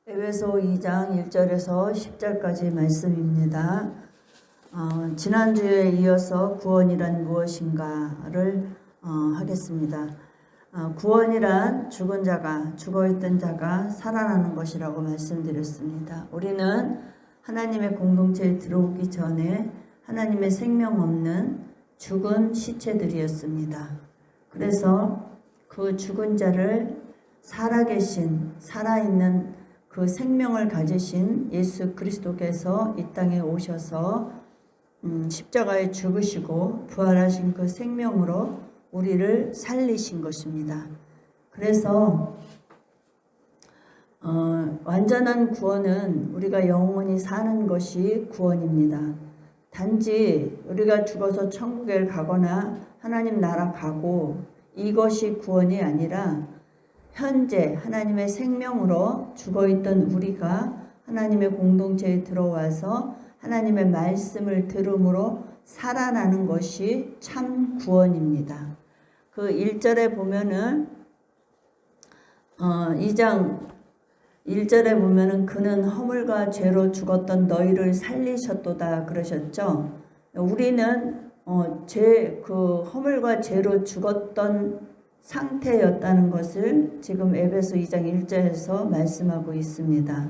에베소 2장 1절에서 10절까지 말씀입니다. 지난주에 이어서 구원이란 무엇인가를 하겠습니다. 구원이란 죽은 자가, 죽어있던 자가 살아나는 것이라고 말씀드렸습니다. 우리는 하나님의 공동체에 들어오기 전에 하나님의 생명 없는 죽은 시체들이었습니다. 그래서 그 죽은 자를 살아있는 그 생명을 가지신 예수 그리스도께서 이 땅에 오셔서 십자가에 죽으시고 부활하신 그 생명으로 우리를 살리신 것입니다. 그래서 완전한 구원은 우리가 영원히 사는 것이 구원입니다. 단지 우리가 죽어서 천국에 가거나 하나님 나라 가고 이것이 구원이 아니라 현재 하나님의 생명으로 죽어있던 우리가 하나님의 공동체에 들어와서 하나님의 말씀을 들음으로 살아나는 것이 참 구원입니다. 그 1절에 보면은 2장 1절에 보면은 그는 허물과 죄로 죽었던 너희를 살리셨도다 그러셨죠. 우리는 그 허물과 죄로 죽었던 상태였다는 것을 지금 에베소 2장 1절에서 말씀하고 있습니다.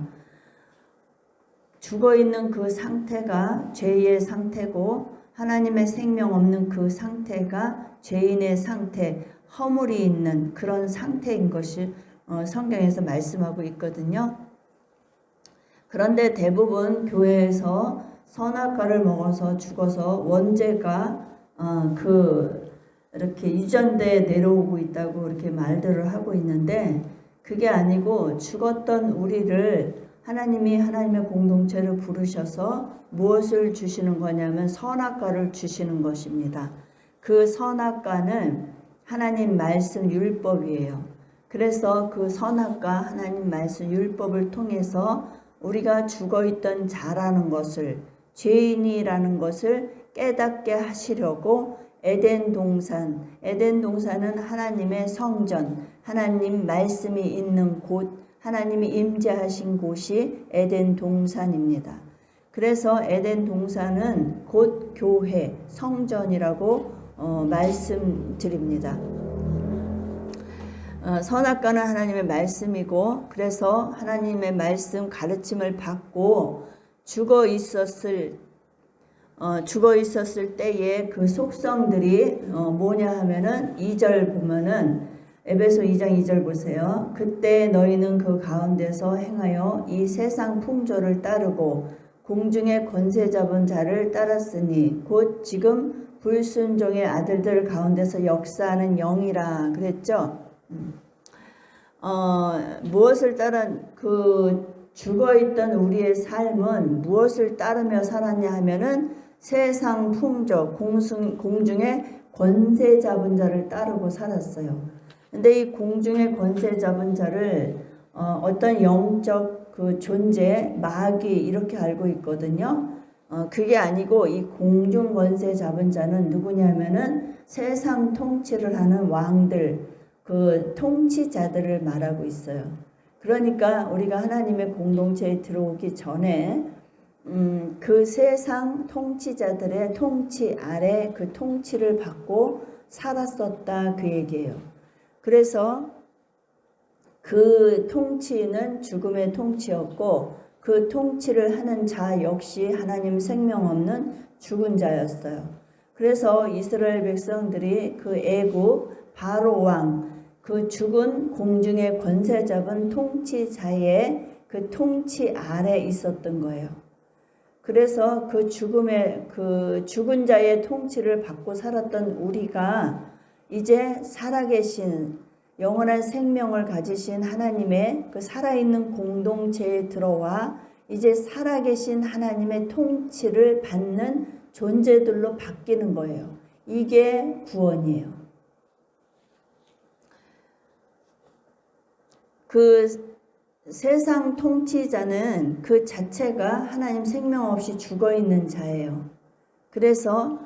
죽어있는 그 상태가 죄의 상태고 하나님의 생명 없는 그 상태가 죄인의 상태, 허물이 있는 그런 상태인 것이 성경에서 말씀하고 있거든요. 그런데 대부분 교회에서 선악과를 먹어서 죽어서 원죄가 이렇게 유전대에 내려오고 있다고 이렇게 말들을 하고 있는데 그게 아니고 죽었던 우리를 하나님이 하나님의 공동체를 부르셔서 무엇을 주시는 거냐면 선악과를 주시는 것입니다. 그 선악과는 하나님 말씀 율법이에요. 그래서 그 선악과 하나님 말씀 율법을 통해서 우리가 죽어있던 자라는 것을, 죄인이라는 것을 깨닫게 하시려고 에덴 동산은 하나님의 성전, 하나님 말씀이 있는 곳, 하나님이 임재하신 곳이 에덴 동산입니다. 그래서 에덴 동산은 곧 교회, 성전이라고 말씀드립니다. 선악과는 하나님의 말씀이고 그래서 하나님의 말씀 가르침을 받고 죽어 있었을 때에 그 속성들이 뭐냐 하면은 2절 보면은 에베소 2장 2절 보세요. 그때 너희는 그 가운데서 행하여 이 세상 풍조를 따르고 공중의 권세 잡은 자를 따랐으니 곧 지금 불순종의 아들들 가운데서 역사하는 영이라 그랬죠. 무엇을 따라 죽어있던 우리의 삶은 무엇을 따르며 살았냐 하면은 세상 풍조, 공중의 권세 잡은 자를 따르고 살았어요. 근데 이 공중의 권세 잡은 자를 어떤 영적 그 존재, 마귀 이렇게 알고 있거든요. 그게 아니고 이 공중 권세 잡은 자는 누구냐면은 세상 통치를 하는 왕들, 그 통치자들을 말하고 있어요. 그러니까 우리가 하나님의 공동체에 들어오기 전에 그 세상 통치자들의 통치 아래 그 통치를 받고 살았었다 그 얘기예요. 그래서 그 통치는 죽음의 통치였고 그 통치를 하는 자 역시 하나님 생명 없는 죽은 자였어요. 그래서 이스라엘 백성들이 그 애굽 바로 왕, 그 죽은 공중의 권세 잡은 통치자의 그 통치 아래 있었던 거예요. 그래서 그 죽은 자의 통치를 받고 살았던 우리가 이제 살아계신 영원한 생명을 가지신 하나님의 그 살아있는 공동체에 들어와 이제 살아계신 하나님의 통치를 받는 존재들로 바뀌는 거예요. 이게 구원이에요. 그 세상 통치자는 그 자체가 하나님 생명 없이 죽어있는 자예요. 그래서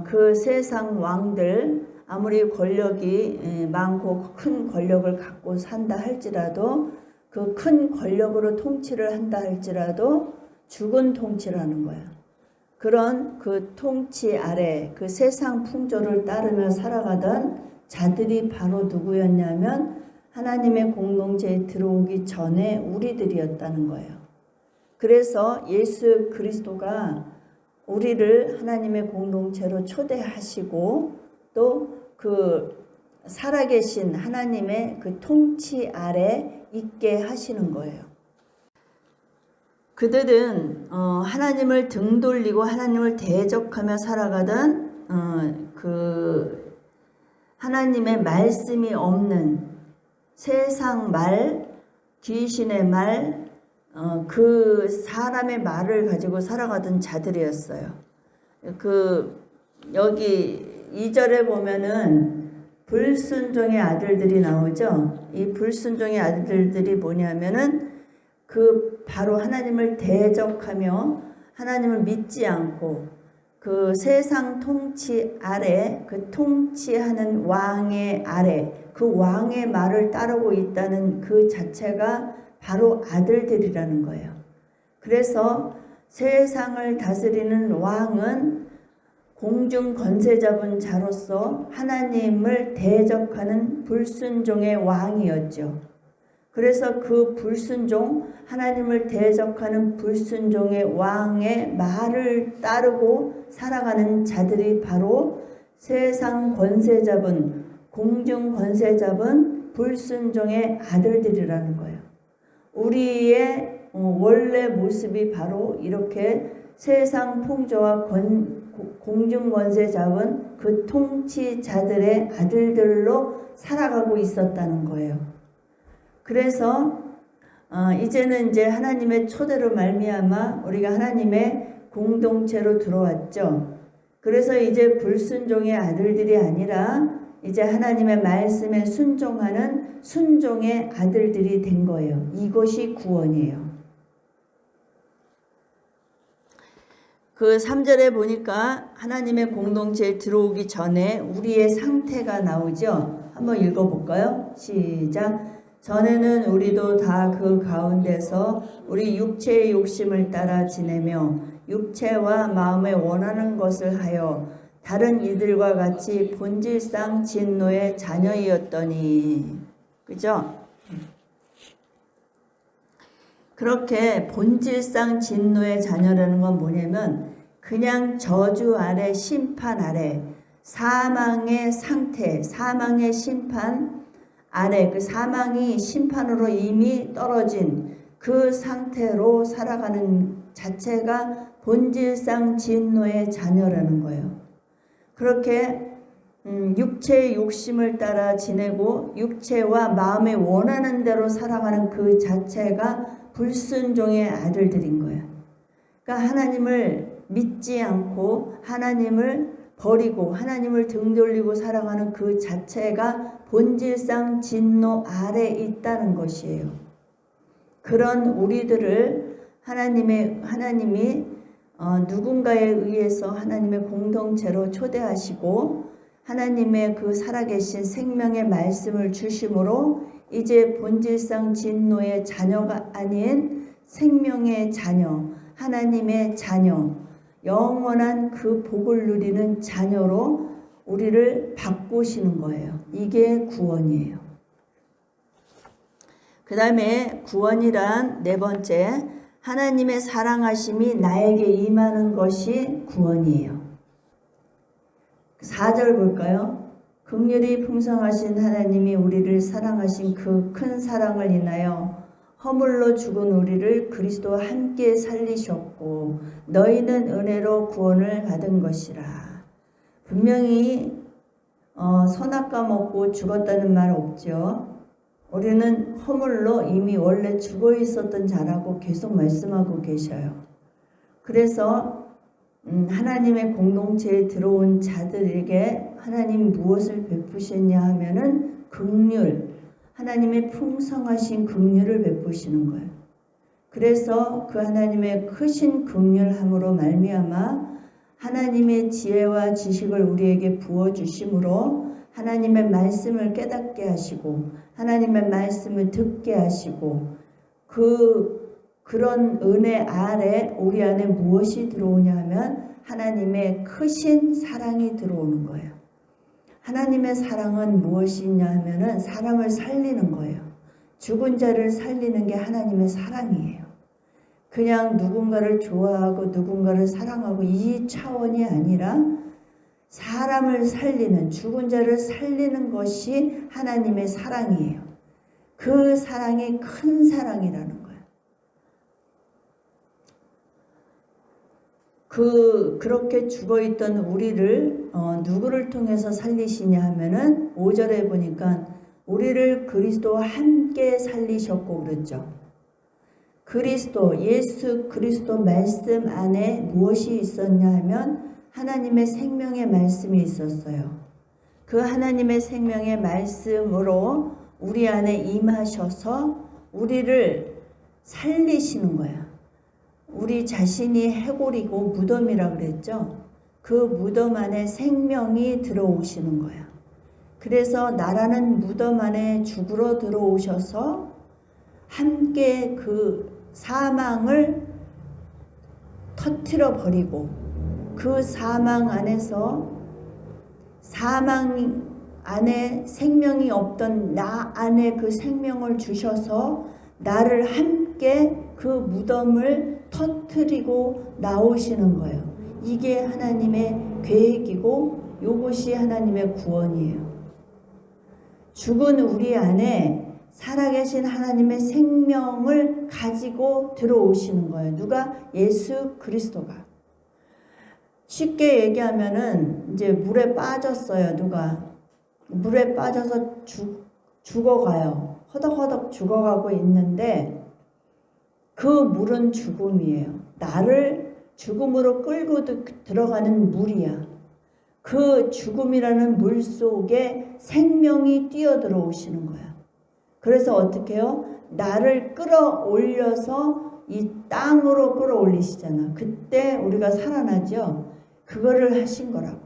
그 세상 왕들 아무리 권력이 많고 큰 권력을 갖고 산다 할지라도 그 그 큰 권력으로 통치를 한다 할지라도 죽은 통치를 하는 거야. 그런 그 통치 아래 그 세상 풍조를 따르며 살아가던 자들이 바로 누구였냐면 하나님의 공동체에 들어오기 전에 우리들이었다는 거예요. 그래서 예수 그리스도가 우리를 하나님의 공동체로 초대하시고 또 그 살아계신 하나님의 그 통치 아래 있게 하시는 거예요. 그들은 하나님을 등 돌리고 하나님을 대적하며 살아가던 그 하나님의 말씀이 없는 세상 말, 귀신의 말, 그 사람의 말을 가지고 살아가던 자들이었어요. 여기 2절에 보면은 불순종의 아들들이 나오죠. 이 불순종의 아들들이 뭐냐면은 그 바로 하나님을 대적하며 하나님을 믿지 않고 그 세상 통치 아래 그 통치하는 왕의 아래 그 왕의 말을 따르고 있다는 그 자체가 바로 아들들이라는 거예요. 그래서 세상을 다스리는 왕은 공중 권세 잡은 자로서 하나님을 대적하는 불순종의 왕이었죠. 그래서 그 불순종, 하나님을 대적하는 불순종의 왕의 말을 따르고 살아가는 자들이 바로 세상 권세 잡은, 공중 권세 잡은 불순종의 아들들이라는 거예요. 우리의 원래 모습이 바로 이렇게 세상 풍조와 공중 권세 잡은 그 통치자들의 아들들로 살아가고 있었다는 거예요. 그래서 이제는 이제 하나님의 초대로 말미암아 우리가 하나님의 공동체로 들어왔죠. 그래서 이제 불순종의 아들들이 아니라 이제 하나님의 말씀에 순종하는 순종의 아들들이 된 거예요. 이것이 구원이에요. 그 3절에 보니까 하나님의 공동체에 들어오기 전에 우리의 상태가 나오죠. 한번 읽어볼까요? 시작. 전에는 우리도 다 그 가운데서 우리 육체의 욕심을 따라 지내며 육체와 마음에 원하는 것을 하여 다른 이들과 같이 본질상 진노의 자녀이었더니, 그죠? 그렇게 본질상 진노의 자녀라는 건 뭐냐면 그냥 저주 아래 심판 아래 사망의 상태, 사망의 심판 아래 그 사망이 심판으로 이미 떨어진 그 상태로 살아가는 자체가 본질상 진노의 자녀라는 거예요. 그렇게 육체의 욕심을 따라 지내고 육체와 마음에 원하는 대로 살아가는 그 자체가 불순종의 아들들인 거예요. 그러니까 하나님을 믿지 않고 하나님을 버리고 하나님을 등 돌리고 살아가는 그 자체가 본질상 진노 아래 있다는 것이에요. 그런 우리들을 하나님이 누군가에 의해서 하나님의 공동체로 초대하시고 하나님의 그 살아계신 생명의 말씀을 주심으로 이제 본질상 진노의 자녀가 아닌 생명의 자녀, 하나님의 자녀, 영원한 그 복을 누리는 자녀로 우리를 바꾸시는 거예요. 이게 구원이에요. 그 다음에 구원이란 네 번째, 하나님의 사랑하심이 나에게 임하는 것이 구원이에요. 4절 볼까요? 긍휼이 풍성하신 하나님이 우리를 사랑하신 그 큰 사랑을 인하여 허물로 죽은 우리를 그리스도와 함께 살리셨고 너희는 은혜로 구원을 받은 것이라. 분명히 선악과 먹고 죽었다는 말 없죠. 우리는 허물로 이미 원래 죽어 있었던 자라고 계속 말씀하고 계셔요. 그래서 하나님의 공동체에 들어온 자들에게 하나님 무엇을 베푸셨냐 하면은 긍휼, 하나님의 풍성하신 긍휼을 베푸시는 거예요. 그래서 그 하나님의 크신 긍휼함으로 말미암아 하나님의 지혜와 지식을 우리에게 부어주심으로 하나님의 말씀을 깨닫게 하시고 하나님의 말씀을 듣게 하시고 그런 은혜 아래 우리 안에 무엇이 들어오냐 하면 하나님의 크신 사랑이 들어오는 거예요. 하나님의 사랑은 무엇이냐 하면은 사람을 살리는 거예요. 죽은 자를 살리는 게 하나님의 사랑이에요. 그냥 누군가를 좋아하고 누군가를 사랑하고 이 차원이 아니라 사람을 살리는, 죽은 자를 살리는 것이 하나님의 사랑이에요. 그 사랑이 큰 사랑이라는 거예요. 그렇게 죽어있던 우리를 누구를 통해서 살리시냐 하면은 5절에 보니까 우리를 그리스도와 함께 살리셨고 그랬죠. 그리스도, 예수 그리스도 말씀 안에 무엇이 있었냐 하면 하나님의 생명의 말씀이 있었어요. 그 하나님의 생명의 말씀으로 우리 안에 임하셔서 우리를 살리시는 거야. 우리 자신이 해골이고 무덤이라 그랬죠. 그 무덤 안에 생명이 들어오시는 거야. 그래서 나라는 무덤 안에 죽으러 들어오셔서 함께 그 사망을 터뜨려 버리고 그 사망 안에서 사망 안에 생명이 없던 나 안에 그 생명을 주셔서 나를 함께 그 무덤을 터뜨리고 나오시는 거예요. 이게 하나님의 계획이고 이것이 하나님의 구원이에요. 죽은 우리 안에 살아계신 하나님의 생명을 가지고 들어오시는 거예요. 누가? 예수 그리스도가. 쉽게 얘기하면은 이제 물에 빠졌어요. 누가? 물에 빠져서 죽어가요. 허덕허덕 죽어가고 있는데 그 물은 죽음이에요. 나를 죽음으로 끌고 들어가는 물이야. 그 죽음이라는 물 속에 생명이 뛰어들어오시는 거야. 그래서 어떻게 해요? 나를 끌어올려서 이 땅으로 끌어올리시잖아. 그때 우리가 살아나죠. 그거를 하신 거라고.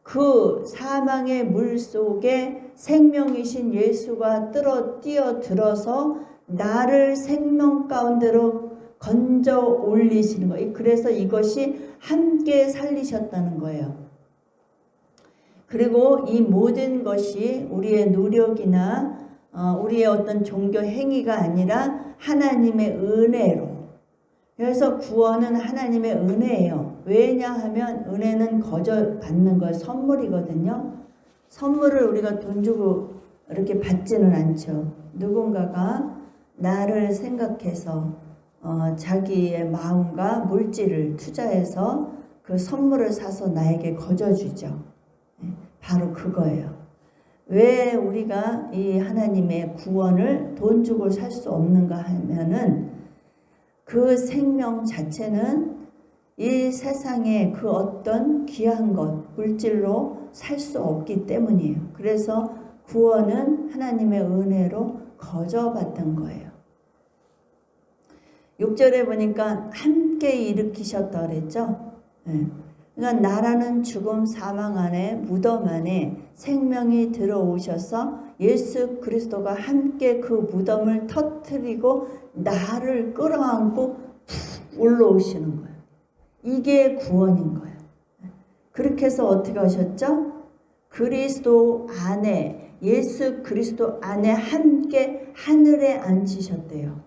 그 사망의 물 속에 생명이신 예수가 뛰어들어서 나를 생명 가운데로 건져 올리시는 거예요. 그래서 이것이 함께 살리셨다는 거예요. 그리고 이 모든 것이 우리의 노력이나 우리의 어떤 종교 행위가 아니라 하나님의 은혜로. 그래서 구원은 하나님의 은혜예요. 왜냐하면 은혜는 거저 받는 거 선물이거든요. 선물을 우리가 돈 주고 이렇게 받지는 않죠. 누군가가 나를 생각해서 자기의 마음과 물질을 투자해서 그 선물을 사서 나에게 거저주죠. 바로 그거예요. 왜 우리가 이 하나님의 구원을 돈 주고 살 수 없는가 하면은 그 생명 자체는 이 세상에 그 어떤 귀한 것, 물질로 살 수 없기 때문이에요. 그래서 구원은 하나님의 은혜로 거저 받은 거예요. 6절에 보니까 함께 일으키셨다 그랬죠. 그러니까 나라는 죽음 사망 안에 무덤 안에 생명이 들어오셔서 예수 그리스도가 함께 그 무덤을 터뜨리고 나를 끌어안고 푹 올라오시는 거예요. 이게 구원인 거예요. 그렇게 해서 어떻게 하셨죠? 그리스도 안에 예수 그리스도 안에 함께 하늘에 앉히셨대요.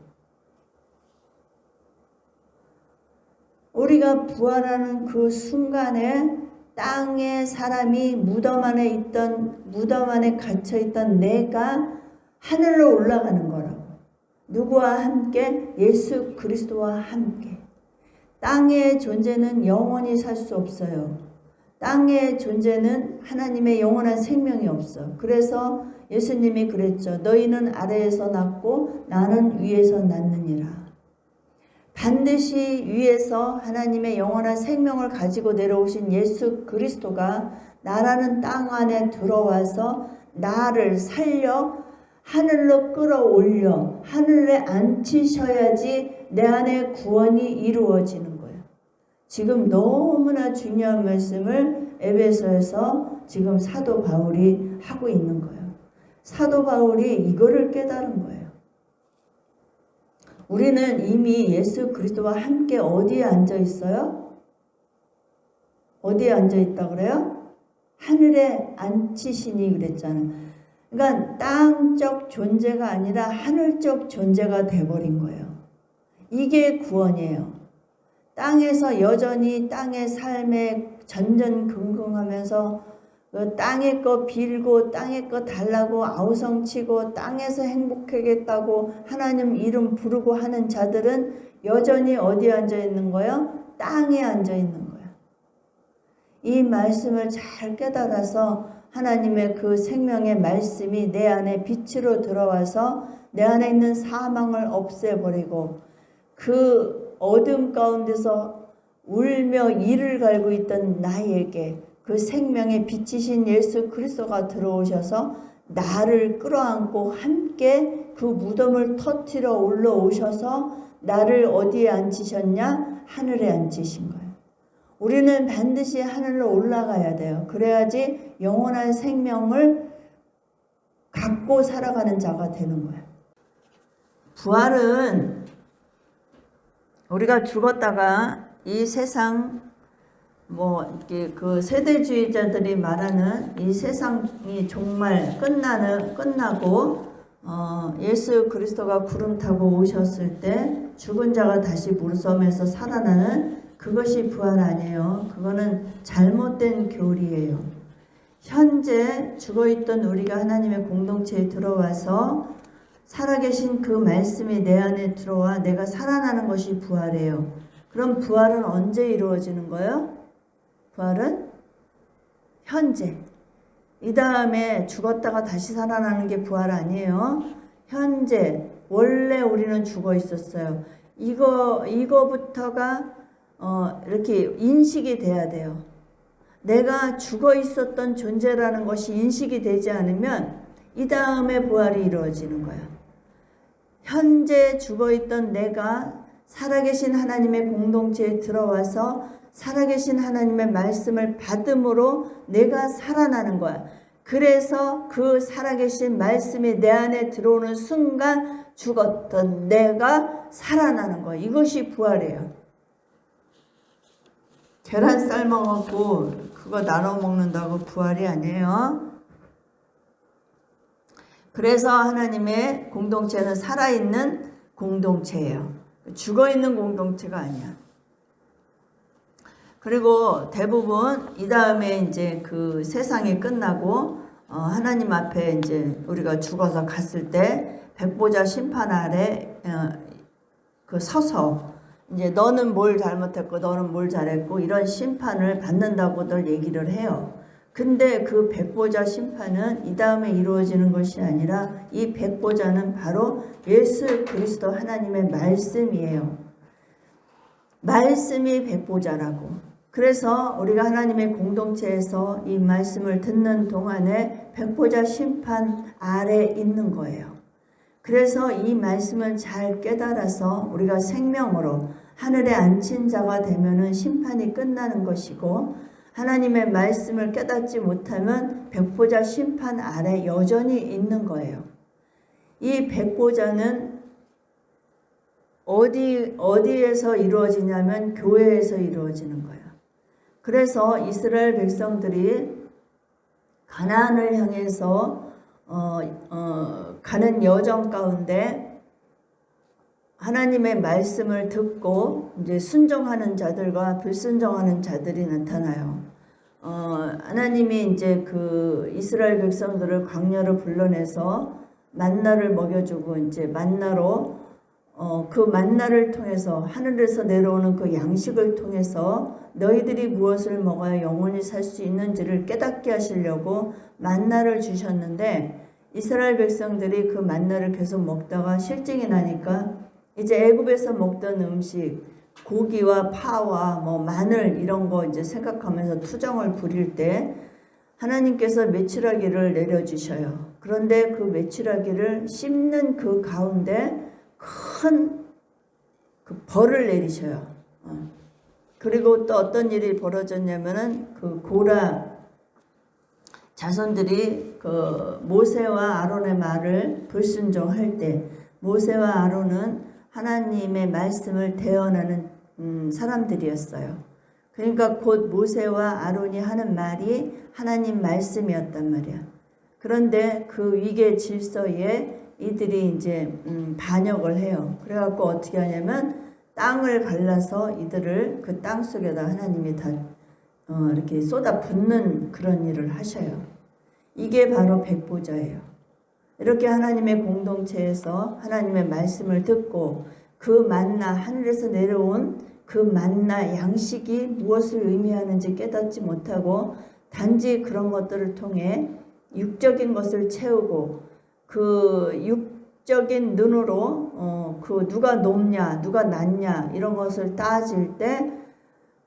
우리가 부활하는 그 순간에 땅에 사람이 무덤 안에 갇혀있던 내가 하늘로 올라가는 거라고. 누구와 함께? 예수 그리스도와 함께. 땅의 존재는 영원히 살 수 없어요. 땅의 존재는 하나님의 영원한 생명이 없어. 그래서 예수님이 그랬죠. 너희는 아래에서 났고 나는 위에서 났느니라. 반드시 위에서 하나님의 영원한 생명을 가지고 내려오신 예수 그리스도가 나라는 땅 안에 들어와서 나를 살려 하늘로 끌어올려 하늘에 앉히셔야지 내 안에 구원이 이루어지는 거예요. 지금 너무나 중요한 말씀을 에베소에서 지금 사도 바울이 하고 있는 거예요. 사도 바울이 이거를 깨달은 거예요. 우리는 이미 예수 그리스도와 함께 어디에 앉아 있어요? 어디에 앉아 있다 그래요? 하늘에 앉히시니 그랬잖아요. 그러니까 땅적 존재가 아니라 하늘적 존재가 돼버린 거예요. 이게 구원이에요. 땅에서 여전히 땅의 삶에 전전긍긍하면서 그 땅의 거 빌고 땅의 거 달라고 아우성치고 땅에서 행복하겠다고 하나님 이름 부르고 하는 자들은 여전히 어디에 앉아 있는 거예요? 땅에 앉아 있는 거예요. 이 말씀을 잘 깨달아서 하나님의 그 생명의 말씀이 내 안에 빛으로 들어와서 내 안에 있는 사망을 없애버리고 그 어둠 가운데서 울며 이를 갈고 있던 나에게 그 생명의 빛이신 예수 그리스도가 들어오셔서 나를 끌어안고 함께 그 무덤을 터뜨려 올라오셔서 나를 어디에 앉히셨냐? 하늘에 앉히신 거예요. 우리는 반드시 하늘로 올라가야 돼요. 그래야지 영원한 생명을 갖고 살아가는 자가 되는 거예요. 부활은 우리가 죽었다가 이 세상 이렇게 그 세대주의자들이 말하는 이 세상이 정말 끝나고 예수 그리스도가 구름 타고 오셨을 때 죽은 자가 다시 무덤에서 살아나는 그것이 부활 아니에요. 그거는 잘못된 교리예요. 현재 죽어있던 우리가 하나님의 공동체에 들어와서 살아계신 그 말씀이 내 안에 들어와 내가 살아나는 것이 부활이에요. 그럼 부활은 언제 이루어지는 거예요? 부활은 현재. 이 다음에 죽었다가 다시 살아나는 게 부활 아니에요. 현재. 원래 우리는 죽어 있었어요. 이거부터가 이렇게 인식이 돼야 돼요. 내가 죽어 있었던 존재라는 것이 인식이 되지 않으면 이 다음에 부활이 이루어지는 거예요. 현재 죽어 있던 내가 살아계신 하나님의 공동체에 들어와서 살아계신 하나님의 말씀을 받음으로 내가 살아나는 거야. 그래서 그 살아계신 말씀이 내 안에 들어오는 순간 죽었던 내가 살아나는 거야. 이것이 부활이에요. 계란 삶아갖고 그거 나눠 먹는다고 부활이 아니에요. 그래서 하나님의 공동체는 살아있는 공동체예요. 죽어있는 공동체가 아니야. 그리고 대부분 이 다음에 이제 그 세상이 끝나고 하나님 앞에 이제 우리가 죽어서 갔을 때 백보자 심판 아래 그 서서 이제 너는 뭘 잘못했고 너는 뭘 잘했고 이런 심판을 받는다고들 얘기를 해요. 근데 그 백보자 심판은 이 다음에 이루어지는 것이 아니라 이 백보자는 바로 예수 그리스도 하나님의 말씀이에요. 말씀이 백보자라고. 그래서 우리가 하나님의 공동체에서 이 말씀을 듣는 동안에 백보자 심판 아래 있는 거예요. 그래서 이 말씀을 잘 깨달아서 우리가 생명으로 하늘에 앉힌 자가 되면은 심판이 끝나는 것이고, 하나님의 말씀을 깨닫지 못하면 백보자 심판 아래 여전히 있는 거예요. 이 백보자는 어디에서 이루어지냐면 교회에서 이루어지는 거예요. 그래서 이스라엘 백성들이 가나안을 향해서 가는 여정 가운데 하나님의 말씀을 듣고 이제 순종하는 자들과 불순종하는 자들이 나타나요. 하나님이 이제 그 이스라엘 백성들을 광야로 불러내서 만나를 먹여주고 이제 만나로 그 만나를 통해서 하늘에서 내려오는 그 양식을 통해서 너희들이 무엇을 먹어야 영원히 살 수 있는지를 깨닫게 하시려고 만나를 주셨는데, 이스라엘 백성들이 그 만나를 계속 먹다가 실증이 나니까 이제 애굽에서 먹던 음식 고기와 파와 마늘 이런 거 이제 생각하면서 투정을 부릴 때 하나님께서 메추라기를 내려주셔요. 그런데 그 메추라기를 씹는 그 가운데 큰 그 벌을 내리셔요. 그리고 또 어떤 일이 벌어졌냐면은 그 고라 자손들이 그 모세와 아론의 말을 불순종할 때 모세와 아론은 하나님의 말씀을 대언하는 사람들이었어요. 그러니까 곧 모세와 아론이 하는 말이 하나님 말씀이었단 말이야. 그런데 그 위계 질서에 이들이 이제 반역을 해요. 그래갖고 어떻게 하냐면 땅을 갈라서 이들을 그 땅 속에다 하나님이 다 이렇게 쏟아 붓는 그런 일을 하셔요. 이게 바로 백보자예요. 이렇게 하나님의 공동체에서 하나님의 말씀을 듣고 그 만나, 하늘에서 내려온 그 만나 양식이 무엇을 의미하는지 깨닫지 못하고 단지 그런 것들을 통해 육적인 것을 채우고 그 육적인 눈으로 그 누가 높냐 누가 낮냐 이런 것을 따질 때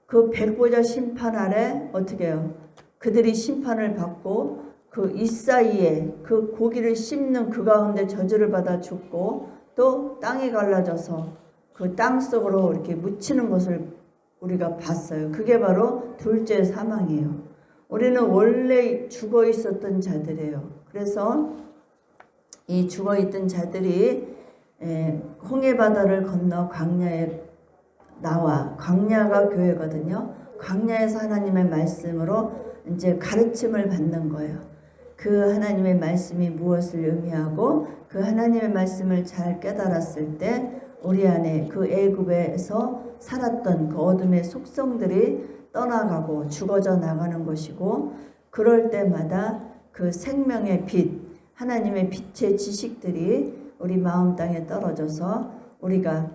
그 백보자 심판 아래 어떻게 해요? 그들이 심판을 받고 그 이 사이에 그 고기를 씹는 그 가운데 저주를 받아 죽고 또 땅이 갈라져서 그 땅 속으로 이렇게 묻히는 것을 우리가 봤어요. 그게 바로 둘째 사망이에요. 우리는 원래 죽어 있었던 자들이에요. 그래서 이 죽어 있던 자들이 홍해 바다를 건너 광야에 나와, 광야가 교회거든요. 광야에서 하나님의 말씀으로 이제 가르침을 받는 거예요. 그 하나님의 말씀이 무엇을 의미하고 그 하나님의 말씀을 잘 깨달았을 때 우리 안에 그 애굽에서 살았던 그 어둠의 속성들이 떠나가고 죽어져 나가는 것이고, 그럴 때마다 그 생명의 빛, 하나님의 빛의 지식들이 우리 마음 땅에 떨어져서 우리가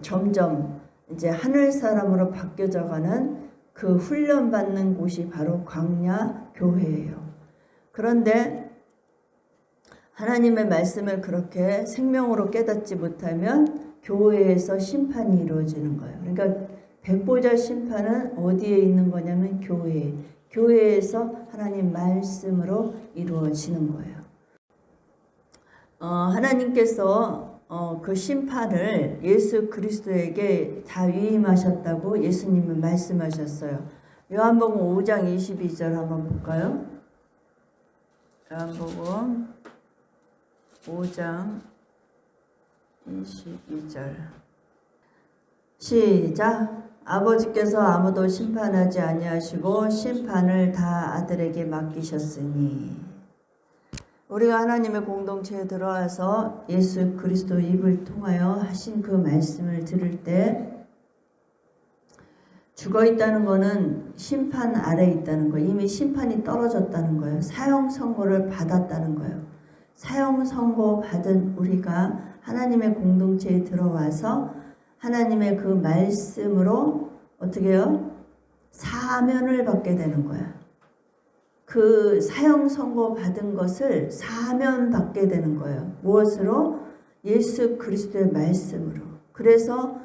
점점 이제 하늘 사람으로 바뀌어져 가는 그 훈련받는 곳이 바로 광야 교회예요. 그런데 하나님의 말씀을 그렇게 생명으로 깨닫지 못하면 교회에서 심판이 이루어지는 거예요. 그러니까 백보자 심판은 어디에 있는 거냐면 교회에서 하나님 말씀으로 이루어지는 거예요. 하나님께서 그 심판을 예수 그리스도에게 다 위임하셨다고 예수님은 말씀하셨어요. 요한복음 5장 22절 한번 볼까요? 요한복음 5장 22절 시작. 아버지께서 아무도 심판하지 아니하시고 심판을 다 아들에게 맡기셨으니. 우리가 하나님의 공동체에 들어와서 예수 그리스도 입을 통하여 하신 그 말씀을 들을 때 죽어 있다는 것은 심판 아래 있다는 거예요. 이미 심판이 떨어졌다는 거예요. 사형 선고를 받았다는 거예요. 사형 선고 받은 우리가 하나님의 공동체에 들어와서 하나님의 그 말씀으로 어떻게 해요? 사면을 받게 되는 거야. 그 사형 선고 받은 것을 사면 받게 되는 거예요. 무엇으로? 예수 그리스도의 말씀으로. 그래서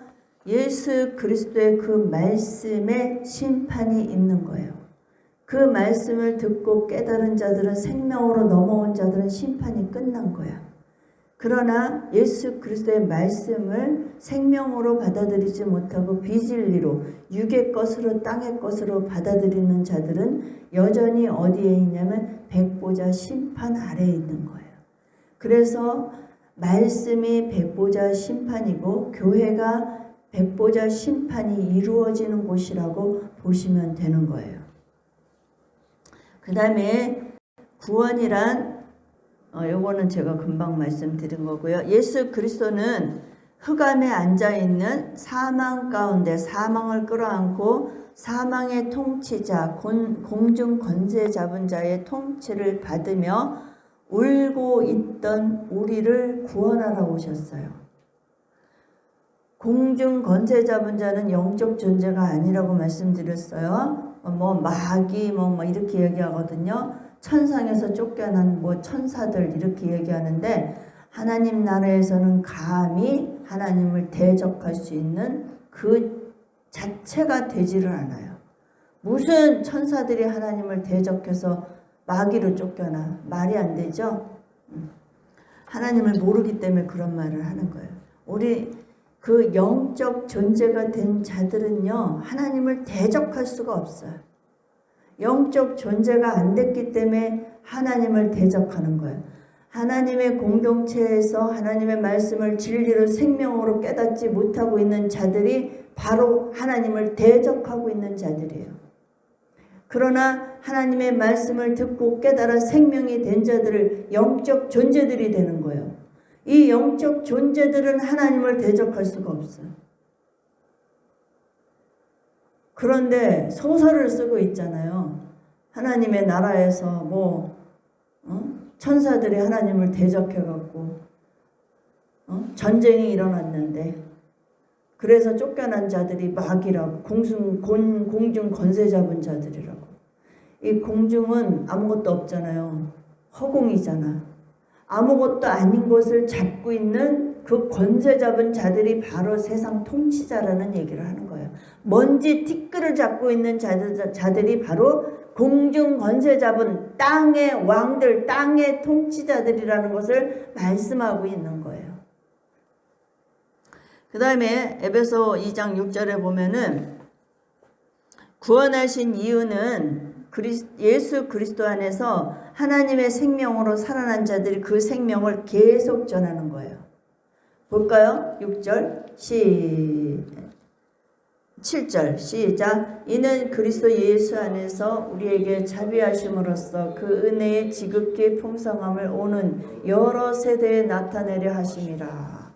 예수 그리스도의 그 말씀에 심판이 있는 거예요. 그 말씀을 듣고 깨달은 자들은, 생명으로 넘어온 자들은 심판이 끝난 거야. 그러나 예수 그리스도의 말씀을 생명으로 받아들이지 못하고 비진리로 육의 것으로 땅의 것으로 받아들이는 자들은 여전히 어디에 있냐면 백보자 심판 아래에 있는 거예요. 그래서 말씀이 백보자 심판이고 교회가 백보자 심판이 이루어지는 곳이라고 보시면 되는 거예요. 그 다음에 구원이란 요거는 제가 금방 말씀드린 거고요. 예수 그리스도는 흑암에 앉아있는 사망 가운데 사망을 끌어안고 사망의 통치자, 공중 권세 잡은 자의 통치를 받으며 울고 있던 우리를 구원하러 오셨어요. 공중 권세 잡은 자는 영적 존재가 아니라고 말씀드렸어요. 마귀 이렇게 얘기하거든요. 천상에서 쫓겨난 천사들 이렇게 얘기하는데, 하나님 나라에서는 감히 하나님을 대적할 수 있는 그 자체가 되지를 않아요. 무슨 천사들이 하나님을 대적해서 마귀로 쫓겨나? 말이 안 되죠? 하나님을 모르기 때문에 그런 말을 하는 거예요. 우리 그 영적 존재가 된 자들은요, 하나님을 대적할 수가 없어요. 영적 존재가 안 됐기 때문에 하나님을 대적하는 거예요. 하나님의 공동체에서 하나님의 말씀을 진리로 생명으로 깨닫지 못하고 있는 자들이 바로 하나님을 대적하고 있는 자들이에요. 그러나 하나님의 말씀을 듣고 깨달아 생명이 된 자들을 영적 존재들이 되는 거예요. 이 영적 존재들은 하나님을 대적할 수가 없어요. 그런데 소설을 쓰고 있잖아요. 하나님의 나라에서 천사들이 하나님을 대적해갖고 전쟁이 일어났는데 그래서 쫓겨난 자들이 마귀라고 공중 권세 잡은 자들이라고. 이 공중은 아무것도 없잖아요. 허공이잖아. 아무것도 아닌 것을 잡고 있는 그 권세 잡은 자들이 바로 세상 통치자라는 얘기를 하는 거예요. 먼지 티끌을 잡고 있는 자들이 바로 공중 권세 잡은 땅의 왕들, 땅의 통치자들이라는 것을 말씀하고 있는 거예요. 그 다음에 에베소 2장 6절에 보면은 구원하신 이유는 예수 그리스도 안에서 하나님의 생명으로 살아난 자들이 그 생명을 계속 전하는 거예요. 볼까요? 6절 7절 시작. 이는 그리스도 예수 안에서 우리에게 자비하심으로써 그 은혜의 지극히 풍성함을 오는 여러 세대에 나타내려 하심이라.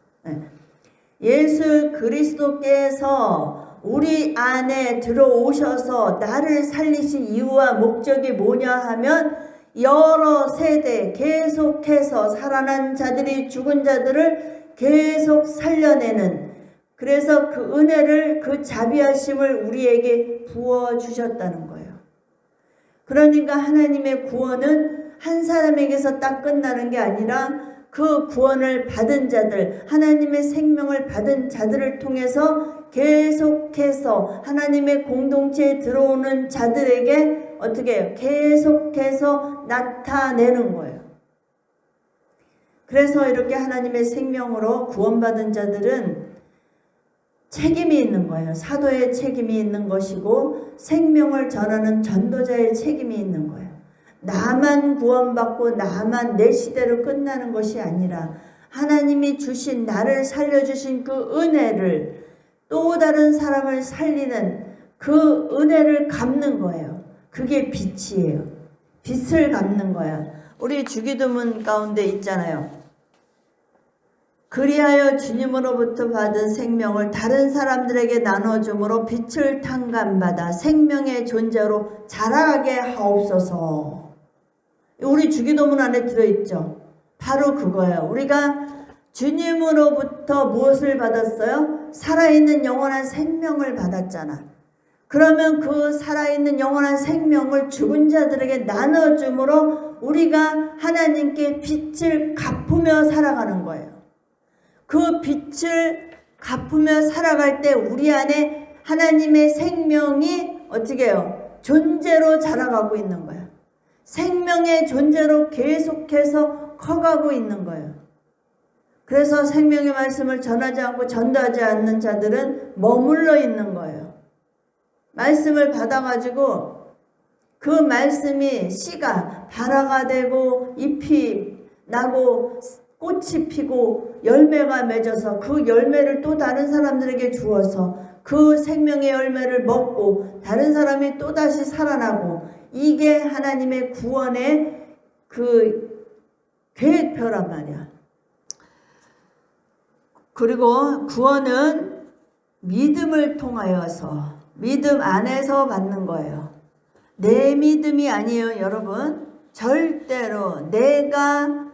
예수 그리스도께서 우리 안에 들어오셔서 나를 살리신 이유와 목적이 뭐냐 하면 여러 세대 계속해서 살아난 자들이 죽은 자들을 계속 살려내는, 그래서 그 은혜를, 그 자비하심을 우리에게 부어주셨다는 거예요. 그러니까 하나님의 구원은 한 사람에게서 딱 끝나는 게 아니라 그 구원을 받은 자들, 하나님의 생명을 받은 자들을 통해서 계속해서 하나님의 공동체에 들어오는 자들에게 어떻게 해요? 계속해서 나타내는 거예요. 그래서 이렇게 하나님의 생명으로 구원받은 자들은 책임이 있는 거예요. 사도의 책임이 있는 것이고 생명을 전하는 전도자의 책임이 있는 거예요. 나만 구원받고 나만 내 시대로 끝나는 것이 아니라 하나님이 주신, 나를 살려주신 그 은혜를 또 다른 사람을 살리는 그 은혜를 갚는 거예요. 그게 빛이에요. 빛을 갚는 거야. 우리 주기도문 가운데 있잖아요. 그리하여 주님으로부터 받은 생명을 다른 사람들에게 나눠줌으로 빛을 탕감받아 생명의 존재로 자라게 하옵소서. 우리 주기도문 안에 들어있죠. 바로 그거예요. 우리가 주님으로부터 무엇을 받았어요? 살아있는 영원한 생명을 받았잖아. 그러면 그 살아있는 영원한 생명을 죽은 자들에게 나눠줌으로 우리가 하나님께 빛을 갚으며 살아가는 거예요. 그 빛을 갚으며 살아갈 때 우리 안에 하나님의 생명이 어떻게 해요? 존재로 자라가고 있는 거예요. 생명의 존재로 계속해서 커가고 있는 거예요. 그래서 생명의 말씀을 전하지 않고 전도하지 않는 자들은 머물러 있는 거예요. 말씀을 받아가지고 그 말씀이 씨가 발화가 되고 잎이 나고 꽃이 피고 열매가 맺어서 그 열매를 또 다른 사람들에게 주어서 그 생명의 열매를 먹고 다른 사람이 또다시 살아나고, 이게 하나님의 구원의 그 계획표란 말이야. 그리고 구원은 믿음을 통하여서, 믿음 안에서 받는 거예요. 내 믿음이 아니에요, 여러분. 절대로 내가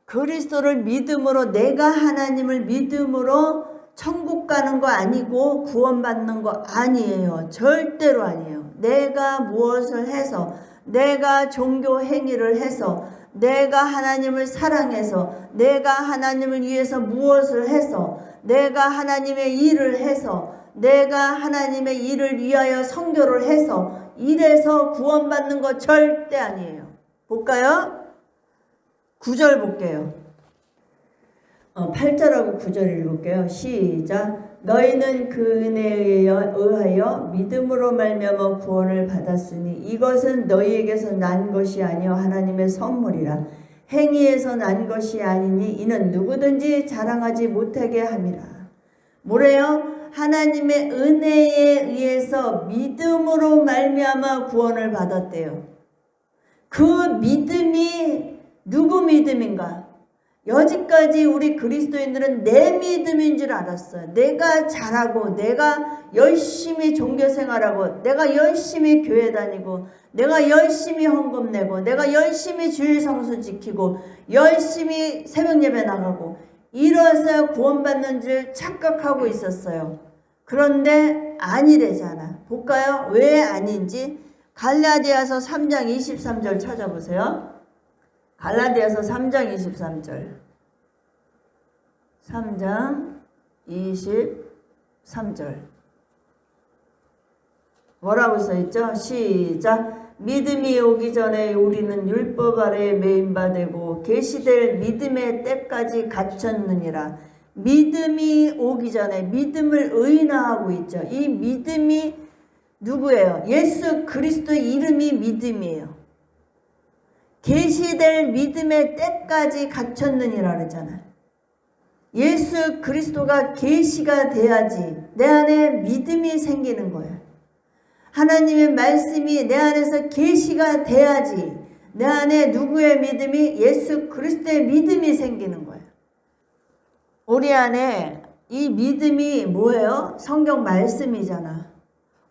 그리스도를 믿음으로, 내가 하나님을 믿음으로 천국 가는 거 아니고 구원받는 거 아니에요. 절대로 아니에요. 내가 무엇을 해서, 내가 종교 행위를 해서, 내가 하나님을 사랑해서, 내가 하나님을 위해서 무엇을 해서, 내가 하나님의 일을 해서, 내가 하나님의 일을 위하여 선교를 해서 이래서 구원받는 거 절대 아니에요. 볼까요? 9절 볼게요. 8절하고 9절 읽을게요. 시작. 너희는 그 은혜에 의하여 믿음으로 말미암아 구원을 받았으니 이것은 너희에게서 난 것이 아니요 하나님의 선물이라. 행위에서 난 것이 아니니 이는 누구든지 자랑하지 못하게 함이라. 뭐래요? 하나님의 은혜에 의해서 믿음으로 말미암아 구원을 받았대요. 그 믿음이 누구 믿음인가? 여지까지 우리 그리스도인들은 내 믿음인 줄 알았어요. 내가 잘하고 내가 열심히 종교생활하고 내가 열심히 교회 다니고 내가 열심히 헌금 내고 내가 열심히 주일 성수 지키고 열심히 새벽 예배 나가고 이래서 구원받는 줄 착각하고 있었어요. 그런데 아니래잖아. 볼까요? 왜 아닌지? 갈라디아서 3장 23절 찾아보세요. 갈라디아서 3장 23절. 3장 23절. 뭐라고 써있죠? 시작. 믿음이 오기 전에 우리는 율법 아래에 매인바 되고 계시될 믿음의 때까지 갇혔느니라. 믿음이 오기 전에 믿음을 의인화하고 있죠. 이 믿음이 누구예요? 예수 그리스도의 이름이 믿음이에요. 계시될 믿음의 때까지 갇혔느니라 그러잖아요. 예수 그리스도가 계시가 돼야지 내 안에 믿음이 생기는 거예요. 하나님의 말씀이 내 안에서 계시가 돼야지 내 안에 누구의 믿음이? 예수 그리스도의 믿음이 생기는 거예요. 우리 안에 이 믿음이 뭐예요? 성경 말씀이잖아.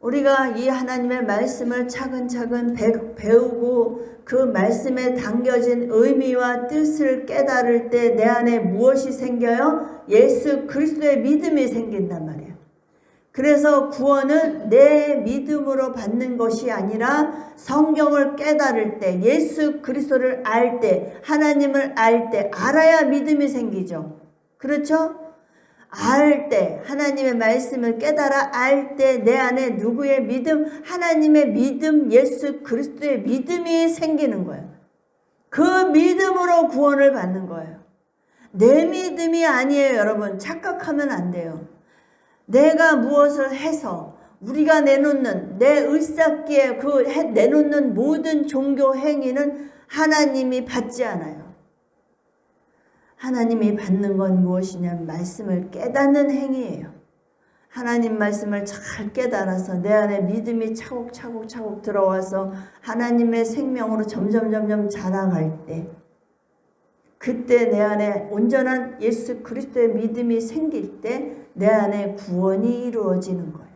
우리가 이 하나님의 말씀을 차근차근 배우고 그 말씀에 담겨진 의미와 뜻을 깨달을 때 내 안에 무엇이 생겨요? 예수 그리스도의 믿음이 생긴단 말이에요. 그래서 구원은 내 믿음으로 받는 것이 아니라 성경을 깨달을 때, 예수 그리스도를 알 때, 하나님을 알 때, 알아야 믿음이 생기죠. 그렇죠? 알 때, 하나님의 말씀을 깨달아 알 때 내 안에 누구의 믿음? 하나님의 믿음, 예수 그리스도의 믿음이 생기는 거예요. 그 믿음으로 구원을 받는 거예요. 내 믿음이 아니에요, 여러분. 착각하면 안 돼요. 내가 무엇을 해서 우리가 내놓는 내 을삭기에 그 내놓는 모든 종교 행위는 하나님이 받지 않아요. 하나님이 받는 건 무엇이냐면 말씀을 깨닫는 행위예요. 하나님 말씀을 잘 깨달아서 내 안에 믿음이 차곡차곡 들어와서 하나님의 생명으로 점점 자라갈 때, 그때 내 안에 온전한 예수 그리스도의 믿음이 생길 때 내 안에 구원이 이루어지는 거예요.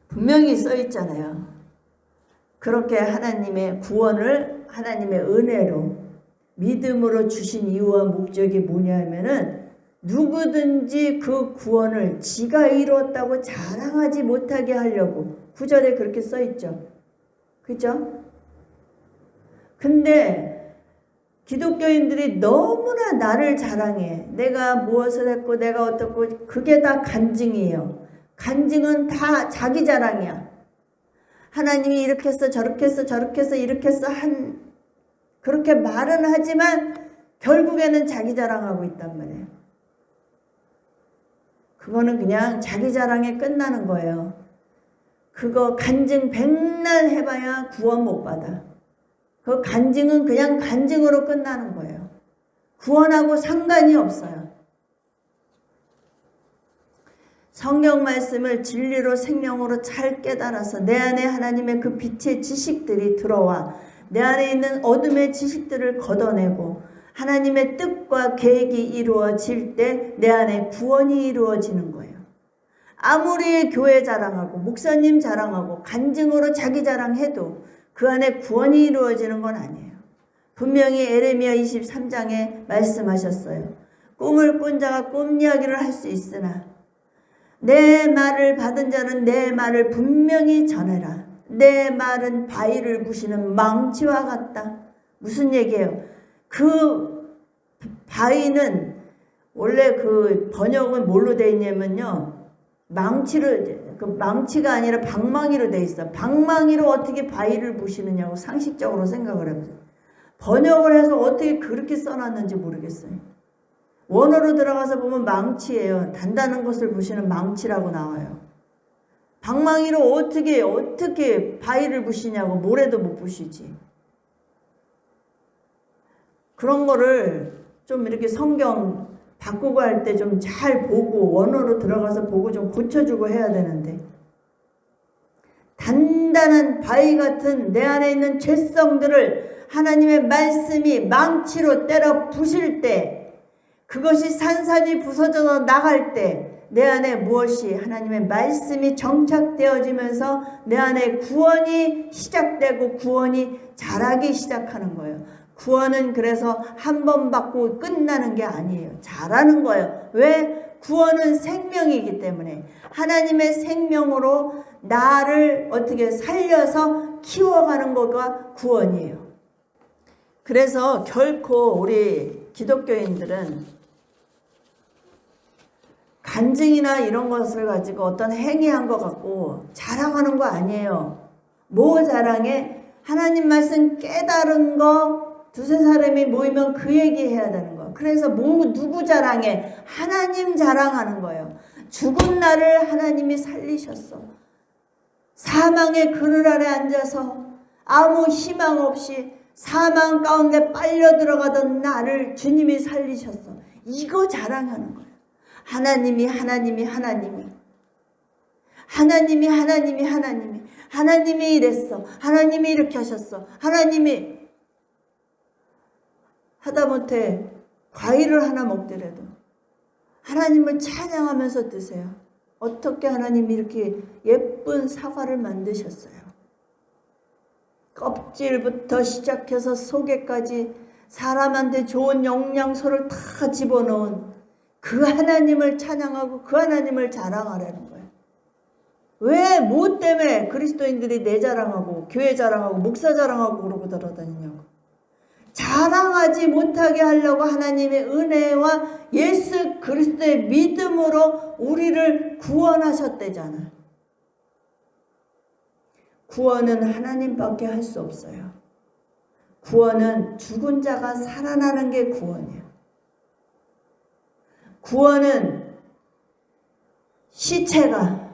분명히 써 있잖아요. 그렇게 하나님의 구원을 하나님의 은혜로 믿음으로 주신 이유와 목적이 뭐냐면은 누구든지 그 구원을 지가 이루었다고 자랑하지 못하게 하려고. 9절에 그렇게 써 있죠. 그죠? 근데 기독교인들이 너무나 나를 자랑해. 내가 무엇을 했고 내가 어떻고, 그게 다 간증이에요. 간증은 다 자기 자랑이야. 하나님이 이렇게 했어 저렇게 했어 저렇게 했어 이렇게 했어 그렇게 말은 하지만 결국에는 자기 자랑하고 있단 말이에요. 그거는 그냥 자기 자랑에 끝나는 거예요. 그거 간증 백날 해봐야 구원 못 받아. 그 간증은 그냥 간증으로 끝나는 거예요. 구원하고 상관이 없어요. 성경 말씀을 진리로 생명으로 잘 깨달아서 내 안에 하나님의 그 빛의 지식들이 들어와 내 안에 있는 어둠의 지식들을 걷어내고 하나님의 뜻과 계획이 이루어질 때 내 안에 구원이 이루어지는 거예요. 아무리 교회 자랑하고 목사님 자랑하고 간증으로 자기 자랑해도 그 안에 구원이 이루어지는 건 아니에요. 분명히 에레미야 23장에 말씀하셨어요. 꿈을 꾼 자가 꿈 이야기를 할 수 있으나 내 말을 받은 자는 내 말을 분명히 전해라. 내 말은 바위를 부시는 망치와 같다. 무슨 얘기예요? 그 바위는 원래 그 번역은 뭘로 되어 있냐면요. 망치가 아니라 방망이로 되어 있어. 방망이로 어떻게 바위를 부시느냐고 상식적으로 생각을 해보세요. 번역을 해서 어떻게 그렇게 써놨는지 모르겠어요. 원어로 들어가서 보면 망치예요. 단단한 것을 부시는 망치라고 나와요. 방망이로 어떻게 바위를 부시냐고. 모래도 못 부시지. 그런 거를 좀 이렇게 성경 바꾸고 할 때 좀 잘 보고 원어로 들어가서 보고 좀 고쳐주고 해야 되는데, 단단한 바위 같은 내 안에 있는 죄성들을 하나님의 말씀이 망치로 때려 부실 때, 그것이 산산이 부서져 나갈 때 내 안에 무엇이 하나님의 말씀이 정착되어지면서 내 안에 구원이 시작되고 구원이 자라기 시작하는 거예요. 구원은 그래서 한 번 받고 끝나는 게 아니에요. 자라는 거예요. 왜? 구원은 생명이기 때문에 하나님의 생명으로 나를 어떻게 살려서 키워가는 거가 구원이에요. 그래서 결코 우리 기독교인들은 간증이나 이런 것을 가지고 어떤 행위한 것 같고 자랑하는 거 아니에요. 뭐 자랑해? 하나님 말씀 깨달은 거 두세 사람이 모이면 그 얘기 해야 되는 거예요. 그래서 누구 자랑해? 하나님 자랑하는 거예요. 죽은 나를 하나님이 살리셨어. 사망의 그늘 아래 앉아서 아무 희망 없이 사망 가운데 빨려 들어가던 나를 주님이 살리셨어. 이거 자랑하는 거예요. 하나님이 이랬어. 하나님이 이렇게 하셨어. 하나님이 하다못해 과일을 하나 먹더라도 하나님을 찬양하면서 드세요. 어떻게 하나님이 이렇게 예쁜 사과를 만드셨어요. 껍질부터 시작해서 속에까지 사람한테 좋은 영양소를 다 집어넣은 그 하나님을 찬양하고 그 하나님을 자랑하라는 거예요. 왜? 뭐 때문에 그리스도인들이 내 자랑하고 교회 자랑하고 목사 자랑하고 그러고 돌아다니냐고. 자랑하지 못하게 하려고 하나님의 은혜와 예수 그리스도의 믿음으로 우리를 구원하셨대잖아. 구원은 하나님밖에 할 수 없어요. 구원은 죽은 자가 살아나는 게 구원이에요. 구원은 시체가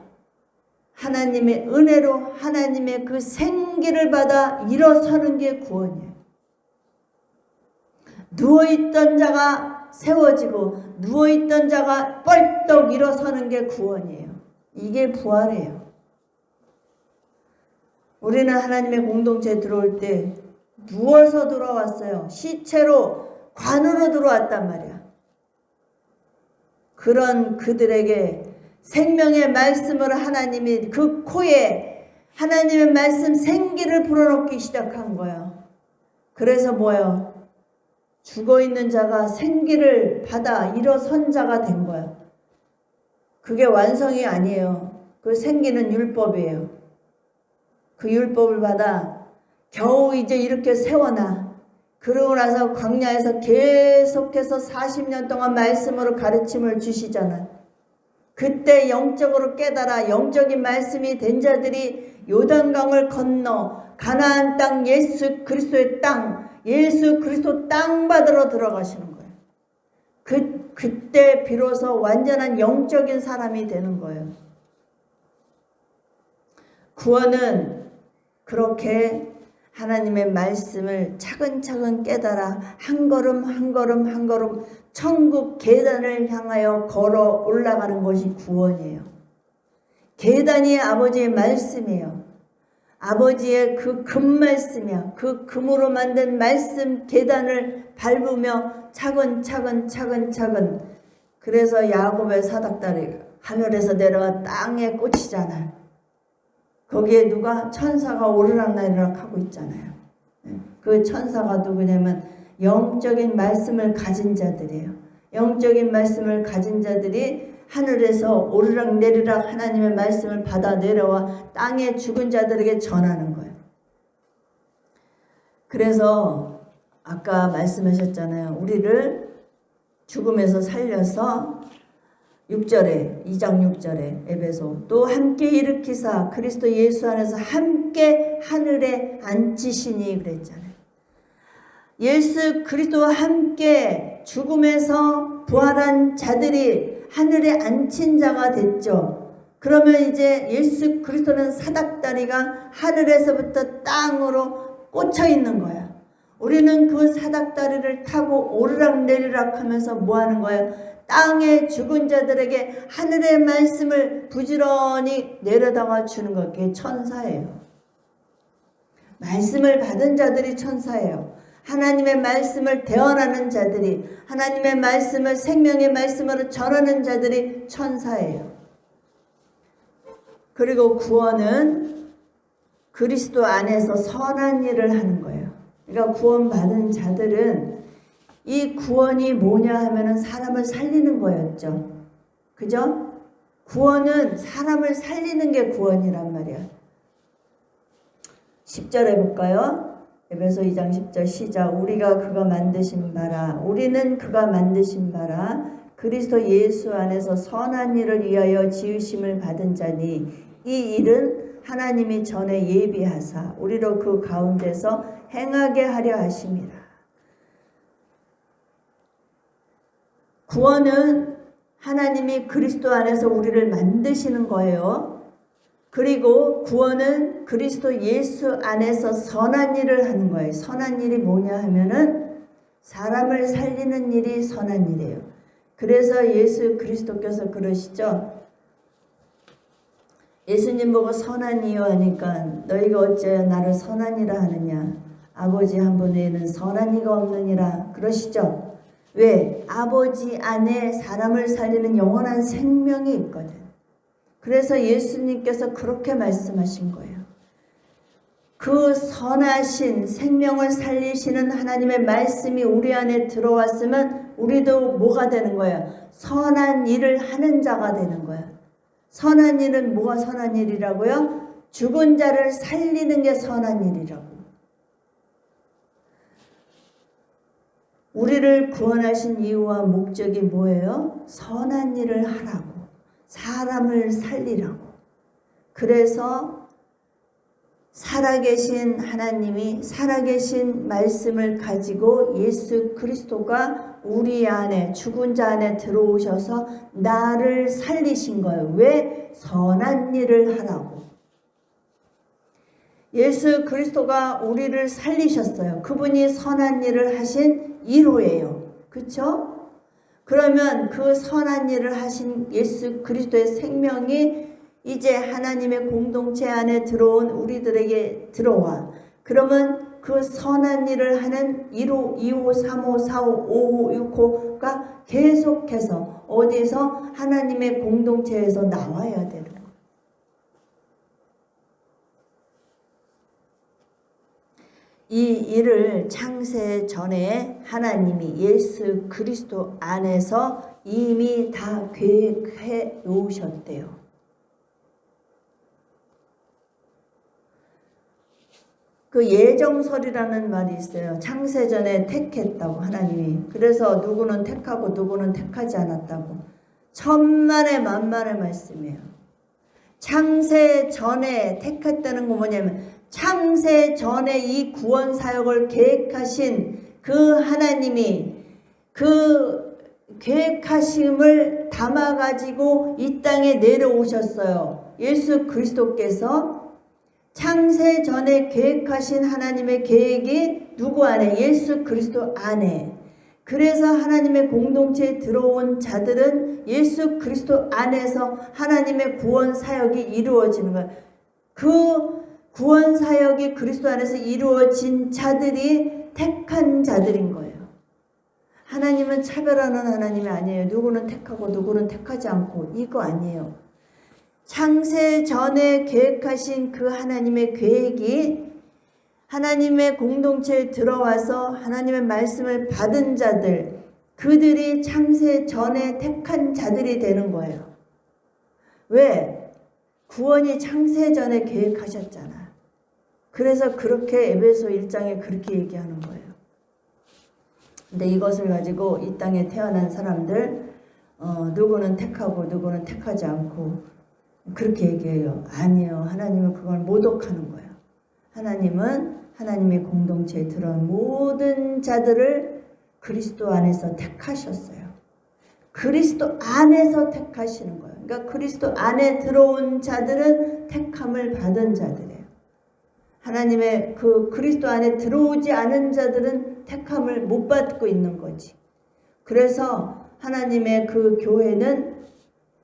하나님의 은혜로 하나님의 그 생기를 받아 일어서는 게 구원이에요. 누워있던 자가 세워지고 누워있던 자가 뻘떡 일어서는 게 구원이에요. 이게 부활이에요. 우리는 하나님의 공동체에 들어올 때 누워서 들어왔어요. 시체로 관으로 들어왔단 말이야. 그런 그들에게 생명의 말씀을 하나님이 그 코에 하나님의 말씀 생기를 불어넣기 시작한 거예요. 그래서 뭐예요? 죽어있는 자가 생기를 받아 일어선 자가 된 거예요. 그게 완성이 아니에요. 그 생기는 율법이에요. 그 율법을 받아 겨우 이제 이렇게 세워놔. 그러고 나서 광야에서 계속해서 40년 동안 말씀으로 가르침을 주시잖아요. 그때 영적으로 깨달아 영적인 말씀이 된 자들이 요단강을 건너 가나안 땅 예수 그리스도의 땅 예수 그리스도 땅 받으러 들어가시는 거예요. 그때 비로소 완전한 영적인 사람이 되는 거예요. 구원은 그렇게 하나님의 말씀을 차근차근 깨달아 한 걸음 한 걸음 한 걸음 천국 계단을 향하여 걸어 올라가는 것이 구원이에요. 계단이 아버지의 말씀이에요. 아버지의 그 금말씀이야. 그 금으로 만든 말씀 계단을 밟으며 차근차근 그래서 야곱의 사닥다리 하늘에서 내려와 땅에 꽂히잖아요. 거기에 누가? 천사가 오르락내리락 하고 있잖아요. 그 천사가 누구냐면 영적인 말씀을 가진 자들이에요. 영적인 말씀을 가진 자들이 하늘에서 오르락내리락 하나님의 말씀을 받아 내려와 땅에 죽은 자들에게 전하는 거예요. 그래서 아까 말씀하셨잖아요. 우리를 죽음에서 살려서 6절에 2장 6절에 에베소 또 함께 일으키사 그리스도 예수 안에서 함께 하늘에 앉히시니 그랬잖아요. 예수 그리스도와 함께 죽음에서 부활한 자들이 하늘에 앉힌 자가 됐죠. 그러면 이제 예수 그리스도는 사닥다리가 하늘에서부터 땅으로 꽂혀 있는 거야. 우리는 그 사닥다리를 타고 오르락내리락 하면서 뭐 하는 거예요? 땅에 죽은 자들에게 하늘의 말씀을 부지런히 내려다가 주는 것. 그게 천사예요. 말씀을 받은 자들이 천사예요. 하나님의 말씀을 대언하는 자들이, 하나님의 말씀을 생명의 말씀으로 전하는 자들이 천사예요. 그리고 구원은 그리스도 안에서 선한 일을 하는 거예요. 그러니까 구원받은 자들은 이 구원이 뭐냐 하면은 사람을 살리는 거였죠. 그죠? 구원은 사람을 살리는 게 구원이란 말이야. 10절 해볼까요? 에베소 2장 10절 시작. 우리가 그가 만드신 바라, 우리는 그가 만드신 바라 그리스도 예수 안에서 선한 일을 위하여 지으심을 받은 자니 이 일은 하나님이 전에 예비하사 우리로 그 가운데서 행하게 하려 하심이라. 구원은 하나님이 그리스도 안에서 우리를 만드시는 거예요. 그리고 구원은 그리스도 예수 안에서 선한 일을 하는 거예요. 선한 일이 뭐냐 하면은 사람을 살리는 일이 선한 일이에요. 그래서 예수 그리스도께서 그러시죠. 예수님 보고 선한 이유 하니까 너희가 어찌하여 나를 선한 이라 하느냐. 아버지 한 분 외에는 선한 이가 없느니라 그러시죠. 왜? 아버지 안에 사람을 살리는 영원한 생명이 있거든. 그래서 예수님께서 그렇게 말씀하신 거예요. 그 선하신 생명을 살리시는 하나님의 말씀이 우리 안에 들어왔으면 우리도 뭐가 되는 거예요? 선한 일을 하는 자가 되는 거예요. 선한 일은 뭐가 선한 일이라고요? 죽은 자를 살리는 게 선한 일이라고. 우리를 구원하신 이유와 목적이 뭐예요? 선한 일을 하라고. 사람을 살리라고. 그래서 살아계신 하나님이 살아계신 말씀을 가지고 예수 그리스도가 우리 안에 죽은 자 안에 들어오셔서 나를 살리신 거예요. 왜? 선한 일을 하라고. 예수 그리스도가 우리를 살리셨어요. 그분이 선한 일을 하신 1호예요. 그렇죠? 그러면 그 선한 일을 하신 예수 그리스도의 생명이 이제 하나님의 공동체 안에 들어온 우리들에게 들어와. 그러면 그 선한 일을 하는 1호, 2호, 3호, 4호, 5호, 6호가 계속해서 어디서 하나님의 공동체에서 나와야 되는 거예요. 이 일을 창세 전에 하나님이 예수 그리스도 안에서 이미 다 계획해 놓으셨대요. 그 예정설이라는 말이 있어요. 창세전에 택했다고 하나님이. 그래서 누구는 택하고 누구는 택하지 않았다고. 천만의 만만의 말씀이에요. 창세전에 택했다는 거 뭐냐면 창세전에 이 구원 사역을 계획하신 그 하나님이 그 계획하심을 담아가지고 이 땅에 내려오셨어요. 예수 그리스도께서 창세 전에 계획하신 하나님의 계획이 누구 안에? 예수 그리스도 안에. 그래서 하나님의 공동체에 들어온 자들은 예수 그리스도 안에서 하나님의 구원 사역이 이루어지는 거예요. 그 구원 사역이 그리스도 안에서 이루어진 자들이 택한 자들인 거예요. 하나님은 차별하는 하나님이 아니에요. 누구는 택하고 누구는 택하지 않고 이거 아니에요. 창세 전에 계획하신 그 하나님의 계획이 하나님의 공동체에 들어와서 하나님의 말씀을 받은 자들, 그들이 창세 전에 택한 자들이 되는 거예요. 왜? 구원이 창세 전에 계획하셨잖아. 그래서 그렇게 에베소 1장에 그렇게 얘기하는 거예요. 근데 이것을 가지고 이 땅에 태어난 사람들 누구는 택하고 누구는 택하지 않고 그렇게 얘기해요. 아니에요. 하나님은 그걸 모독하는 거예요. 하나님은 하나님의 공동체에 들어온 모든 자들을 그리스도 안에서 택하셨어요. 그리스도 안에서 택하시는 거예요. 그러니까 그리스도 안에 들어온 자들은 택함을 받은 자들이에요. 하나님의 그 그리스도 안에 들어오지 않은 자들은 택함을 못 받고 있는 거지. 그래서 하나님의 그 교회는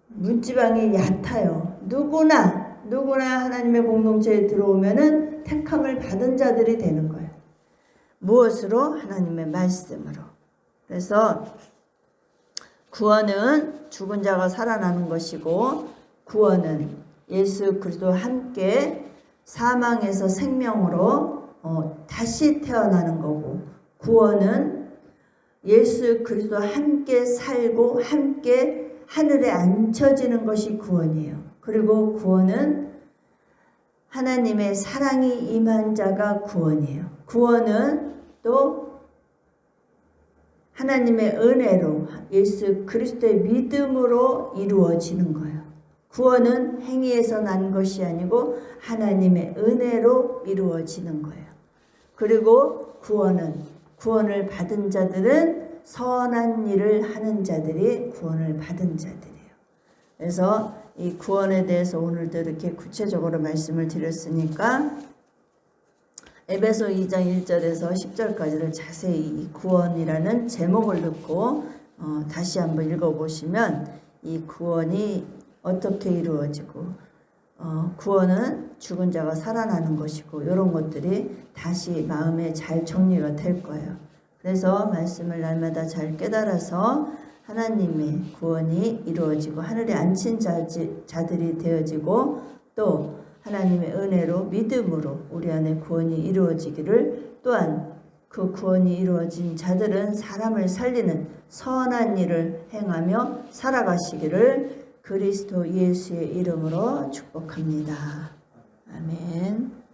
문지방이 얕아요. 누구나 하나님의 공동체에 들어오면은 택함을 받은 자들이 되는 거예요. 무엇으로? 하나님의 말씀으로. 그래서 구원은 죽은 자가 살아나는 것이고, 구원은 예수 그리스도와 함께 사망에서 생명으로 다시 태어나는 거고, 구원은 예수 그리스도와 함께 살고 함께 하늘에 앉혀지는 것이 구원이에요. 그리고 구원은 하나님의 사랑이 임한 자가 구원이에요. 구원은 또 하나님의 은혜로 예수 그리스도의 믿음으로 이루어지는 거예요. 구원은 행위에서 난 것이 아니고 하나님의 은혜로 이루어지는 거예요. 그리고 구원을 받은 자들은 선한 일을 하는 자들이 구원을 받은 자들이에요. 그래서 이 구원에 대해서 오늘도 이렇게 구체적으로 말씀을 드렸으니까 에베소 2장 1절에서 10절까지를 자세히 이 구원이라는 제목을 듣고 다시 한번 읽어보시면 이 구원이 어떻게 이루어지고 구원은 죽은 자가 살아나는 것이고 이런 것들이 다시 마음에 잘 정리가 될 거예요. 그래서 말씀을 날마다 잘 깨달아서 하나님의 구원이 이루어지고 하늘에 앉힌 자들이 되어지고 또 하나님의 은혜로 믿음으로 우리 안에 구원이 이루어지기를, 또한 그 구원이 이루어진 자들은 사람을 살리는 선한 일을 행하며 살아가시기를 그리스도 예수의 이름으로 축복합니다. 아멘.